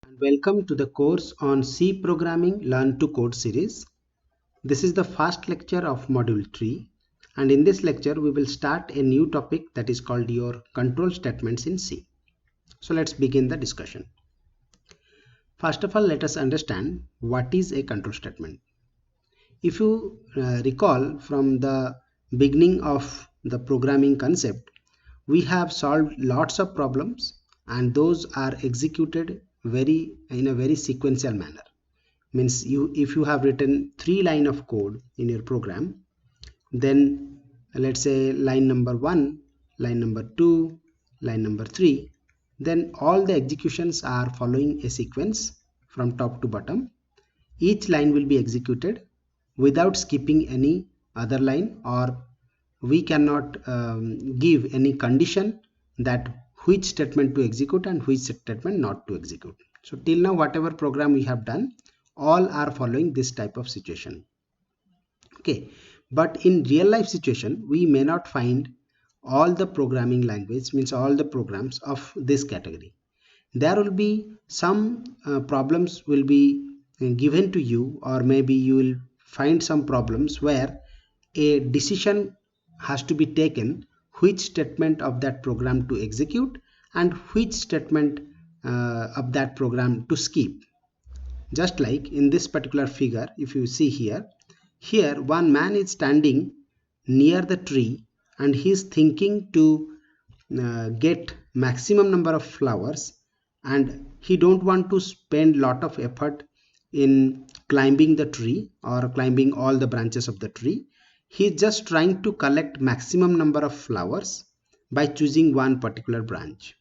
and welcome to the course on C Programming Learn to Code series. This is the first lecture of Module 3, and in this lecture we will start a new topic that is called your control statements in C. So let's begin the discussion. First of all, let us understand what is a control statement. If you recall from the beginning of the programming concept, we have solved lots of problems and those are executed in a very sequential manner. Means if you have written 3 lines of code in your program, then let's say line number 1, line number 2, line number 3, then all the executions are following a sequence from top to bottom. Each line will be executed without skipping any other line, or we cannot give any condition that which statement to execute and which statement not to execute. So till now whatever program we have done, all are following this type of situation. Okay, but in real life situation we may not find all the programming language, means all the programs of this category. There will be some problems will be given to you, or maybe you will find some problems where a decision has to be taken which statement of that program to execute and which statement of that program to skip. Just like in this particular figure, if you see here one man is standing near the tree and he is thinking to get maximum number of flowers, and he don't want to spend lot of effort in climbing the tree or climbing all the branches of the tree. He is just trying to collect maximum number of flowers by choosing one particular branch.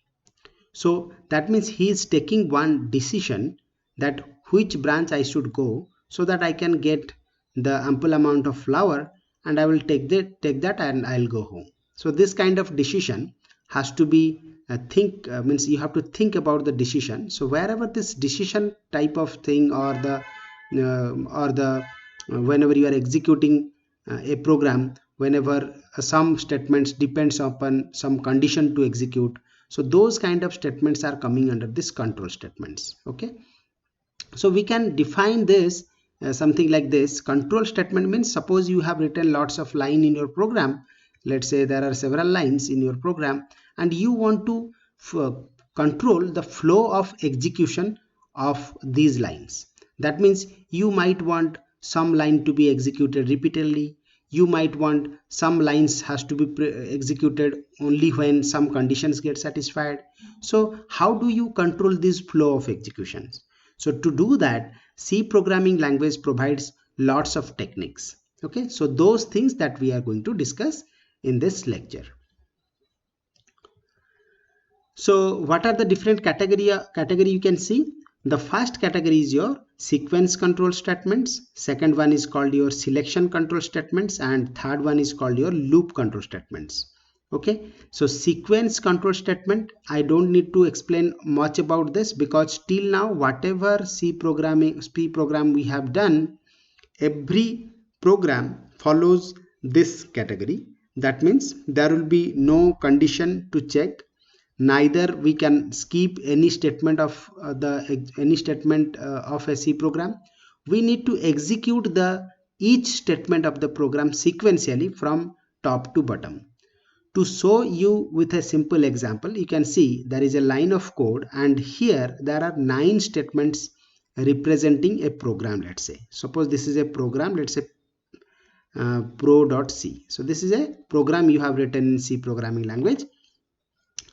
So that means he is taking one decision that which branch I should go so that I can get the ample amount of flower, and I will take that and I'll go home. So this kind of decision has to be means you have to think about the decision. So wherever this decision type of thing, or the whenever you are executing a program, whenever some statements depends upon some condition to execute, so those kind of statements are coming under this control statements. Okay, so we can define this something like this. Control statement means, suppose you have written lots of line in your program. Let's say there are several lines in your program and you want to control the flow of execution of these lines. That means you might want some line to be executed repeatedly. You might want some lines has to be executed only when some conditions get satisfied. So how do you control this flow of executions? So to do that, C programming language provides lots of techniques. Okay, so those things that we are going to discuss in this lecture. So what are the different category you can see? The first category is your sequence control statements, second one is called your selection control statements, and third one is called your loop control statements. Okay, so sequence control statement, I don't need to explain much about this, because till now whatever C program we have done, every program follows this category. That means there will be no condition to check, neither we can skip any statement of of a C program. We need to execute the each statement of the program sequentially from top to bottom. To show you with a simple example, you can see there is a line of code and here there are 9 statements representing a program. Let's say, suppose this is a program, let's say pro.c. So this is a program you have written in C programming language,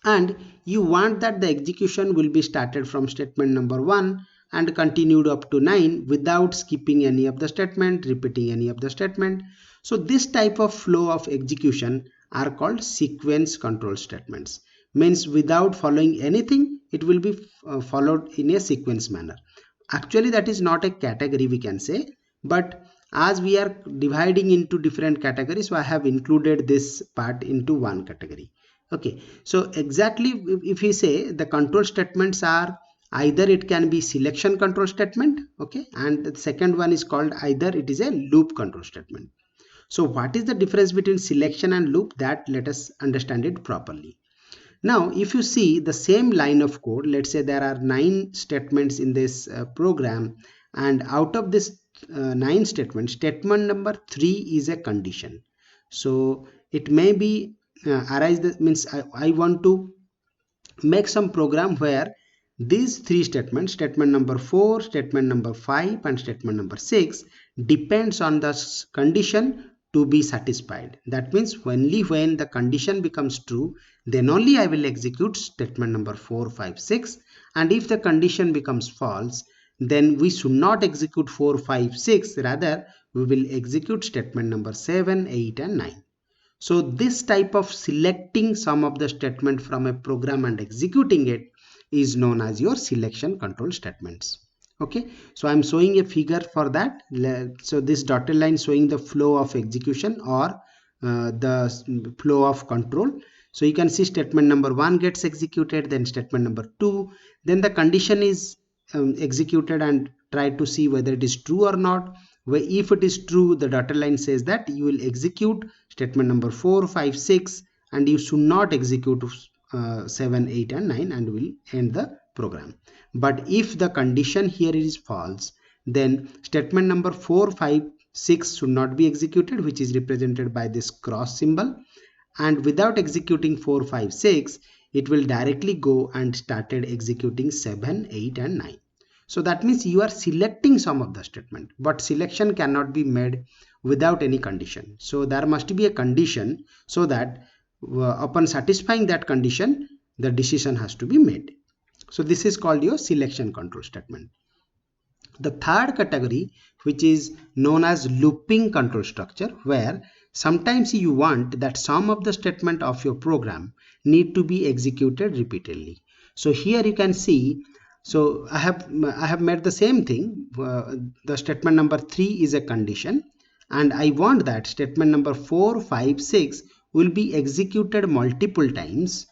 and you want that the execution will be started from statement number 1 and continued up to 9 without skipping any of the statement, repeating any of the statement. So this type of flow of execution are called sequence control statements. Means without following anything, it will be followed in a sequence manner. Actually that is not a category, we can say, but as we are dividing into different categories, so I have included this part into one category. Okay, so exactly if we say the control statements are either it can be selection control statement, okay, and the second one is called either it is a loop control statement. So what is the difference between selection and loop? That let us understand it properly. Now if you see the same line of code, let's say there are 9 statements in this program, and out of this 9 statements, statement number 3 is a condition. So it may be arise that means I want to make some program where these 3 statements, statement number 4, statement number 5 and statement number 6, depends on the condition to be satisfied. That means only when the condition becomes true, then only I will execute statement number 4, 5, 6, and if the condition becomes false, then we should not execute 4, 5, 6, rather we will execute statement number 7, 8 and 9. So this type of selecting some of the statement from a program and executing it is known as your selection control statements. Okay, so I'm showing a figure for that. So this dotted line showing the flow of execution or the flow of control. So you can see statement number 1 gets executed, then statement number 2, then the condition is executed and try to see whether it is true or not. If it is true, the dotted line says that you will execute statement number 4, 5, 6, and you should not execute 7, 8 and 9 and will end the program. But if the condition here is false, then statement number 4, 5, 6 should not be executed, which is represented by this cross symbol, and without executing 4, 5, 6, it will directly go and started executing 7, 8 and 9. So that means you are selecting some of the statement, but selection cannot be made without any condition. So there must be a condition, so that upon satisfying that condition, the decision has to be made. So this is called your selection control statement. The third category, which is known as looping control structure, where sometimes you want that some of the statement of your program need to be executed repeatedly. So here you can see, so I have made the same thing. The statement number 3 is a condition, and I want that statement number 4, 5, 6 will be executed multiple times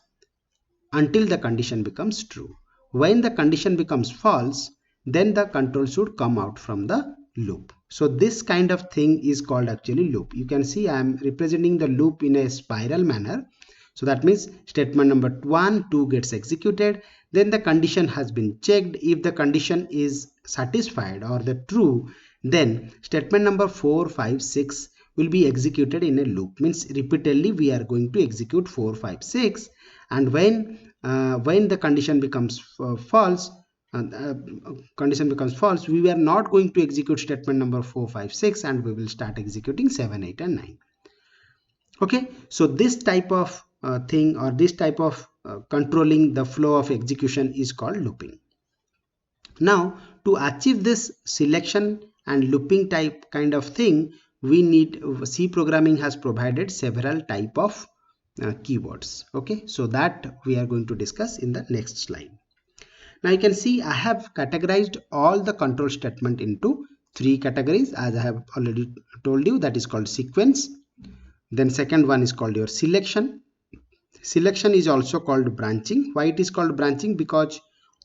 until the condition becomes true. When the condition becomes false, then the control should come out from the loop. So this kind of thing is called actually loop. You can see I am representing the loop in a spiral manner. So that means statement number 1, 2 gets executed, then the condition has been checked. If the condition is satisfied or the true, then statement number 4, 5, 6 will be executed in a loop. Means repeatedly we are going to execute 4, 5, 6, and when the condition becomes false, we are not going to execute statement number 4, 5, 6, and we will start executing 7, 8 and 9. Okay, so this type of thing, or this type of controlling the flow of execution, is called looping. Now to achieve this selection and looping type kind of thing, we need, C programming has provided several type of keywords. Okay, so that we are going to discuss in the next slide. Now you can see I have categorized all the control statement into 3 categories, as I have already told you. That is called sequence. Then second one is called your selection. Selection is also called branching. Why it is called branching? Because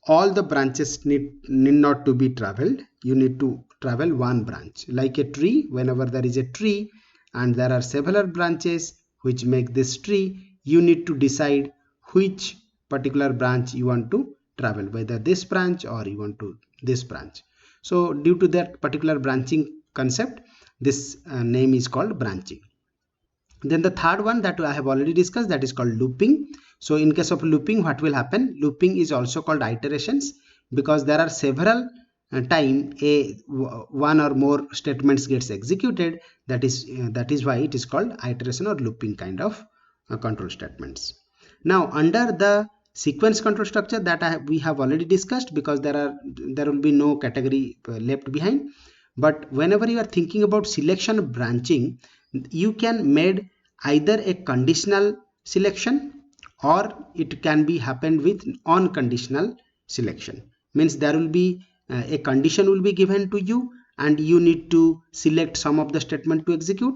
all the branches need not to be traveled. You need to travel one branch. Like a tree, whenever there is a tree and there are several branches which make this tree, you need to decide which particular branch you want to travel, whether this branch or you want to this branch. So due to that particular branching concept, this name is called branching. Then the third one that I have already discussed, that is called looping. So in case of looping, what will happen? Looping is also called iterations, because there are several time one or more statements gets executed. That is why it is called iteration or looping kind of control statements. Now under the sequence control structure that we have already discussed, because there will be no category left behind. But whenever you are thinking about selection branching, you can made either a conditional selection, or it can be happened with unconditional selection. Means there will be a condition will be given to you and you need to select some of the statement to execute.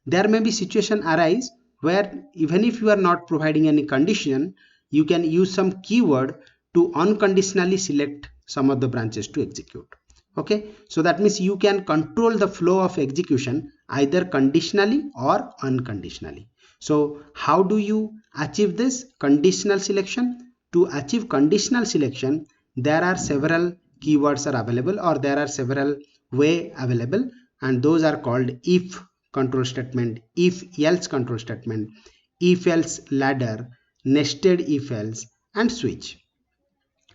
There may be situation arise where even if you are not providing any condition, you can use some keyword to unconditionally select some of the branches to execute. Okay, so that means you can control the flow of execution either conditionally or unconditionally. So how do you achieve this conditional selection? To achieve conditional selection, there are several keywords are available, or there are several way available, and those are called if control statement, if else control statement, if else ladder, nested if else, and switch.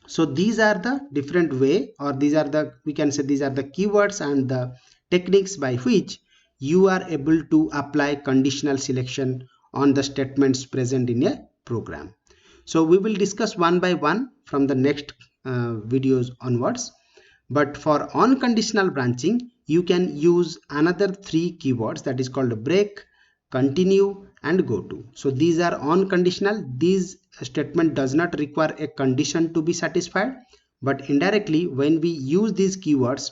So these are the different way, or these are the, we can say these are the keywords and the techniques by which you are able to apply conditional selection on the statements present in a program. So we will discuss one by one from the next videos onwards. But for unconditional branching, you can use another three keywords, that is called break, continue, and go to. So these are unconditional. These statement does not require a condition to be satisfied, but indirectly when we use these keywords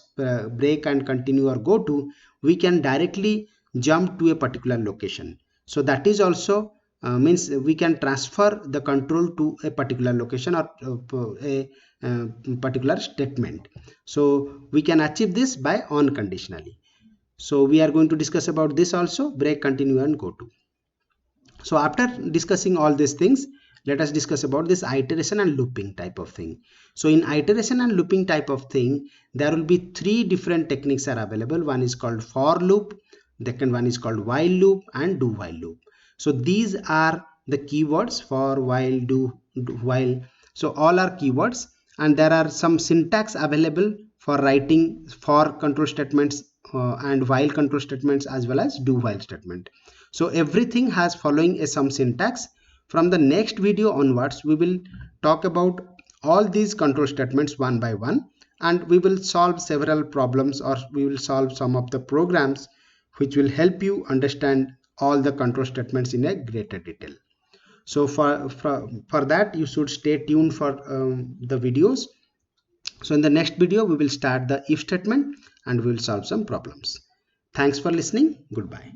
break and continue or go to, we can directly jump to a particular location. So that is also means we can transfer the control to a particular location or a particular statement. So we can achieve this by unconditionally. So we are going to discuss about this also, break, continue, and go to. So after discussing all these things, let us discuss about this iteration and looping type of thing. So in iteration and looping type of thing, there will be three different techniques are available. One is called for loop, the second one is called while loop, and do while loop. So these are the keywords for, while, do, while. So all are keywords, and there are some syntax available for writing for control statements and while control statements, as well as do while statement. So everything has following a some syntax. From the next video onwards, we will talk about all these control statements one by one, and we will solve several problems, or we will solve some of the programs which will help you understand all the control statements in a greater detail. So for that, you should stay tuned for the videos. So in the next video, we will start the if statement and we will solve some problems. Thanks for listening. Goodbye.